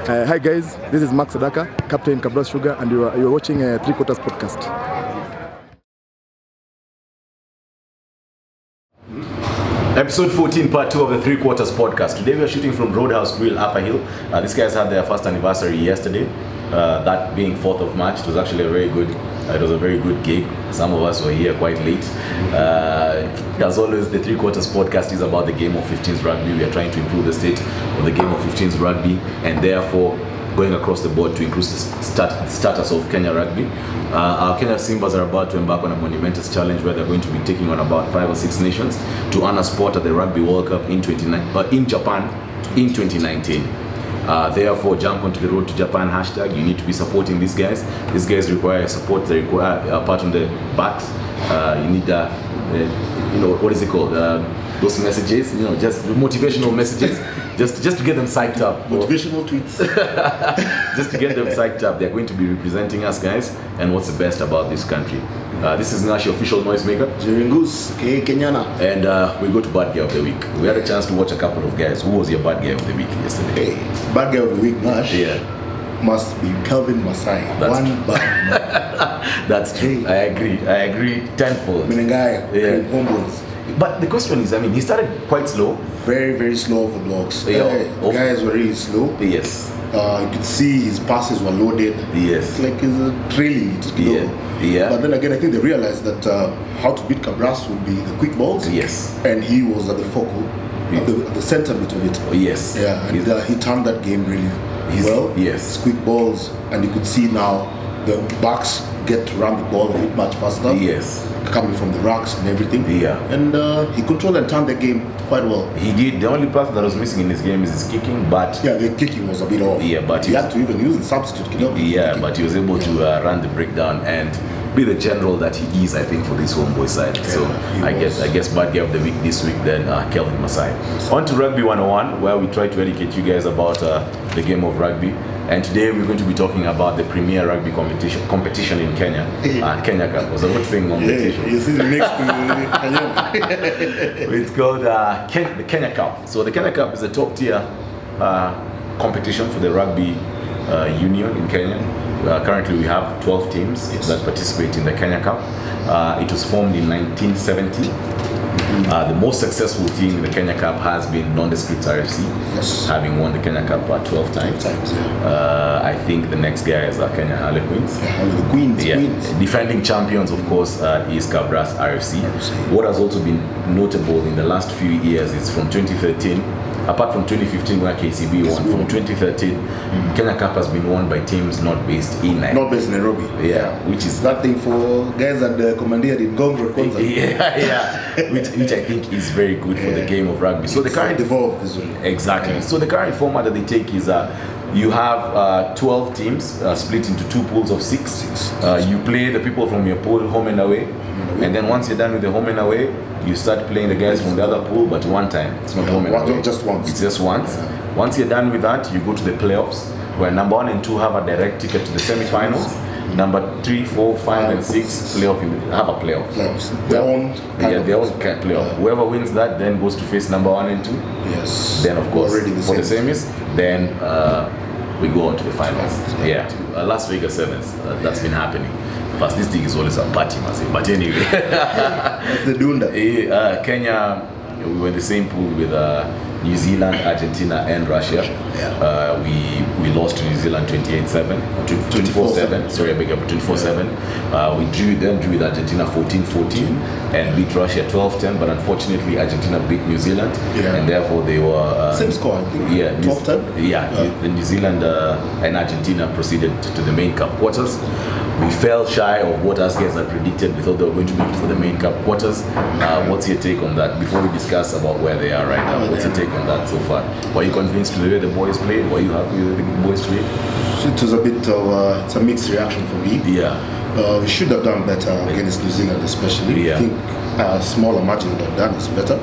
Hi guys, this is Max Sadaka, Captain Kabras Sugar, and you are watching Three Quarters Podcast. Episode 14, part 2 of the Three Quarters Podcast. Today we are shooting from Roadhouse Grill, Upper Hill. These guys had their first anniversary yesterday, that being 4th of March. It was actually it was a very good gig. Some of us were here quite late. As always, the Three Quarters Podcast is about the game of 15s rugby. We are trying to improve the state of the game of 15s rugby, and therefore going across the board to increase the status of Kenya Rugby. Our Kenya Simbas are about to embark on a monumentous challenge where they're going to be taking on about 5 or 6 nations to earn a spot at the Rugby World Cup in Japan in 2019. Therefore, jump onto the Road to Japan hashtag. You need to be supporting these guys. These guys require support. They require apart from the backs. You need what is it called? Those messages, just motivational messages, just to get them psyched up. Motivational tweets. Just to get them psyched up. They're going to be representing us, guys. And what's the best about this country? This is Nash, your official noisemaker. Jiringus, Kenyana. And we go to Bad Guy of the Week. We had a chance to watch a couple of guys. Who was your Bad Guy of the Week yesterday? Hey, Bad Guy of the Week, Nash. Yeah. Must be Kelvin Masai. Bad man. That's true. Hey. I agree tenfold. Menengai, yeah. Homeboys. But the question is, he started quite slow. Very, very slow for blocks. Yeah. The guys were really slow. Yes. You could see his passes were loaded. Yes. It's like he's trailing it. Yeah. But then again, I think they realized that how to beat Cabras would be the quick balls. Yes. And he was at the focal, at the center bit of it. Yes. Yeah, and he turned that game really well. Yes. Quick balls, and you could see now the backs get to run the ball a bit much faster. Yes. Coming from the racks and everything. Yeah. And he controlled and turned the game quite well. He did. The only part that was missing in his game is his kicking, but yeah, the kicking was a bit off. Yeah, but he had to even use the substitute kicking. Yeah, but he was able to run the breakdown and be the general that he is, I think, for this homeboy side. Yeah, so I guess Bad Guy of the Week this week then Kelvin Masai. On to Rugby 101, where we try to educate you guys about the game of rugby. And today we're going to be talking about the premier rugby competition in Kenya. Kenya Cup was a good thing competition. You see the next to it's called the Kenya Cup. So the Kenya Cup is a top tier competition for the rugby union in Kenya. Currently we have 12 teams that participate in the Kenya Cup. It was formed in 1970. The most successful team in the Kenya Cup has been Nondescript RFC, having won the Kenya Cup 12 times. I think the next guy is Kenya Harlequins. The Queens. Defending champions, of course, is Cabras RFC. What has also been notable in the last few years is from 2013, apart from 2015 where KCB won, from 2013, Kenya Cup has been won by teams not based in Nairobi. Not based in Nairobi. Yeah, which is that thing for guys at the commandeered in Gongro. which I think is very good for the game of rugby. So the current evolved exactly. So the current format that they take is you have 12 teams split into 2 pools of 6. You play the people from your pool home and away, and then once you're done with the home and away, you start playing the guys from the other pool, but one time. It's not home and away. Just once. It's just once. Once you're done with that, you go to the playoffs, where number 1 and 2 have a direct ticket to the semi-finals. Number 3, 4, 5, and 6 have a playoff. Their own playoff. Whoever wins that then goes to face number 1 and 2. Yes. Then of course for the semis, then we go on to the finals. Yeah. Las Vegas Sevens. That's been happening. Plus this thing is always a party, but anyway. They're doing that. Kenya, we were in the same pool with New Zealand, Argentina, and Russia. We lost to New Zealand 24-7. Sorry, I beg your pardon, 24-7. We drew with Argentina 14-14 and beat Russia 12-10. But unfortunately, Argentina beat New Zealand, and therefore they were same score. I think. Yeah, 12-10. The New Zealand and Argentina proceeded to the main cup quarters. We fell shy of what us guys had predicted. We thought they were going to make it for the main cup quarters. What's your take on that? Before we discuss about where they are right now, what's your take on that so far? Were you convinced with the way the boys played? Were you happy with the boys played? It was a bit of it's a mixed reaction for me. Yeah. We should have done better against New Zealand, especially. Yeah. I think a smaller margin would have done is better.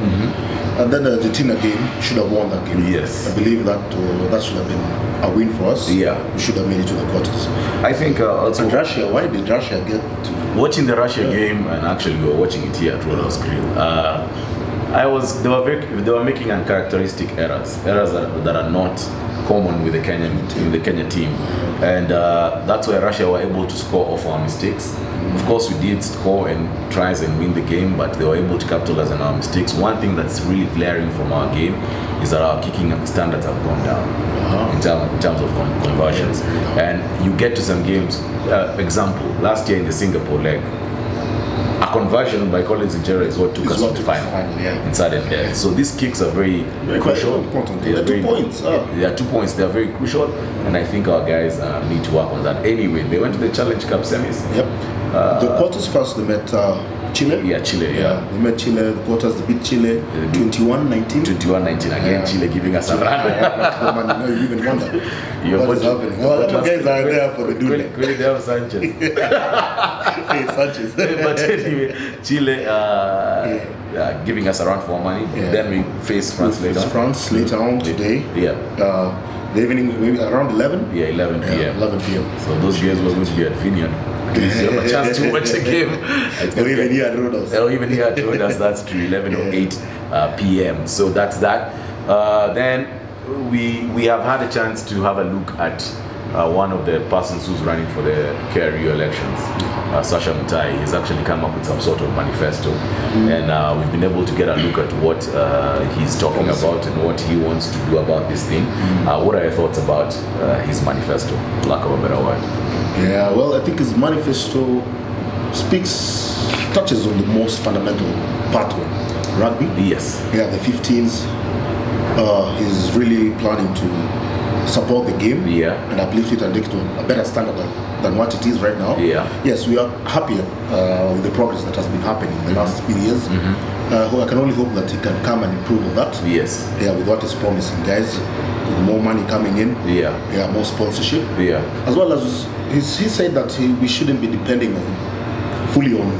And then the Argentina game, should have won that game. Yes. I believe that that should have been a win for us. Yeah. We should have made it to the quarters. I think also... And Russia, why did Russia get to... Watching the Russia game, and actually we were watching it here at Roadhouse Grill, they were making uncharacteristic errors that are not common with the Kenya team, and that's why Russia were able to score off our mistakes. Of course, we did score and tries and win the game, but they were able to capitalize on our mistakes. One thing that's really glaring from our game is that our kicking standards have gone down in terms of conversions. And you get to some games, example, last year in the Singapore leg, a conversion by Collins Injera is what took us to the final in sudden death. So these kicks are very crucial. They are 2 points. They are 2 points. They are very crucial, and I think our guys need to work on that. Anyway, they went to the Challenge Cup semis. Yep. The quarters first they met Chile. Yeah, Chile. Yeah. They met Chile. The quarters they beat Chile 21-19. 21-19 again. Chile giving us a run. No, you even wonder what is happening. Well, the guys are there for the duty. They have Sanchez. Hey, Sanchez. But anyway, Chile giving us a run for money. Then we face France later. France later on today. Yeah. The evening, maybe around 11. Yeah, 11 p.m. 11 p.m. So those games were going to be at Vineyard. You have a chance to watch the game. Or even here at Rodos. Or even here at Rodos, that's true, 11 or 8 p.m. So that's that. Then we have had a chance to have a look at one of the persons who's running for the KRU elections, Sasha Mutai. He's actually come up with some sort of manifesto, and we've been able to get a look at what he's talking about and what he wants to do about this thing. What are your thoughts about his manifesto, lack of a better word? Yeah, well, I think his manifesto touches on the most fundamental part of rugby. Yes. Yeah, the 15s. He's really planning to support the game and uplift it and take it to a better standard than what it is right now. Yeah. Yes, we are happy with the progress that has been happening in the last few years. I can only hope that he can come and improve on that. Yes. Yeah, with what is promising, guys. With more money coming in. Yeah. Yeah, more sponsorship. Yeah. As well as he said that we shouldn't be depending fully on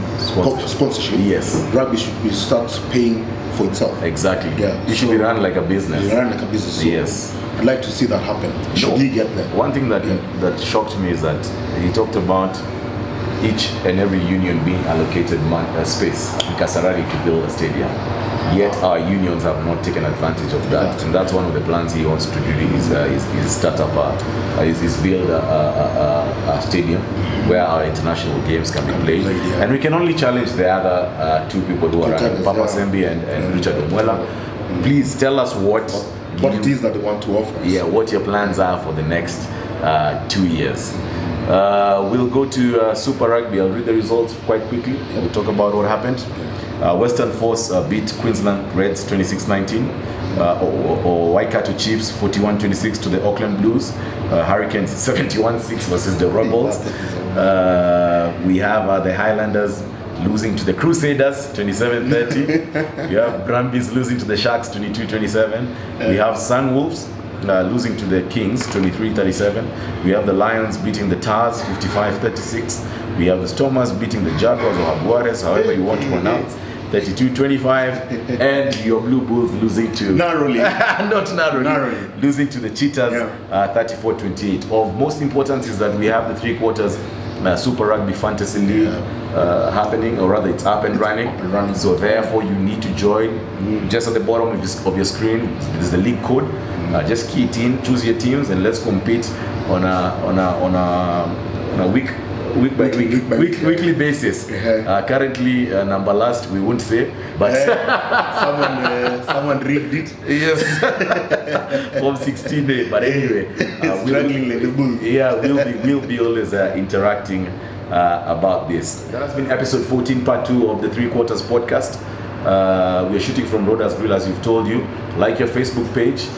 sponsorship. Yes. Rugby should start paying for itself. Exactly. Yeah. It should be run like a business. Run like a business. So yes. I'd like to see that happen. Should he get there? One thing that shocked me is that he talked about each and every union being allocated space in Kasarani to build a stadium. Yet our unions have not taken advantage of that, and that's one of the plans he wants to do. Is start up is build a stadium where our international games can be played, and we can only challenge the other two people who are running, Papa Sembi and Richard Omwela. Please tell us what it is that they want to offer us. Yeah, what your plans are for the next 2 years. We'll go to Super Rugby. I'll read the results quite quickly. We'll talk about what happened. Western Force beat Queensland Reds 26-19. Or Waikato Chiefs 41-26 to the Auckland Blues. Hurricanes 71-6 versus the Rebels. We have the Highlanders losing to the Crusaders 27-30. We have Brumbies losing to the Sharks 22-27. We have Sunwolves losing to the Kings 23-37. We have the Lions beating the Tars 55-36. We have the Stormers beating the Jaguars or Jaguares, however you want to pronounce, 32-25. And your Blue Bulls losing to narrowly, not narrowly, losing to the Cheetahs 34-28. Of most importance is that we have the 3/4 Super Rugby Fantasy League happening, or rather it's up and running. So therefore you need to join. Just at the bottom of your screen is the league code. Just key it in, choose your teams, and let's compete on a weekly basis. Currently number last we won't say, but someone rigged it. Yes. From 16 but anyway, we'll be always interacting about this. That has been episode 14, part 2 of the 3/4 podcast. We're shooting from Rodas Grill, as we've told you. Like our Facebook page,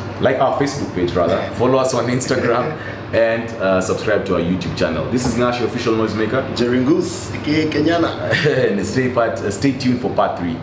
rather. Follow us on Instagram and subscribe to our YouTube channel. This is Nash, your official noisemaker. Jeringus, aka Kenyana. And stay tuned for part 3.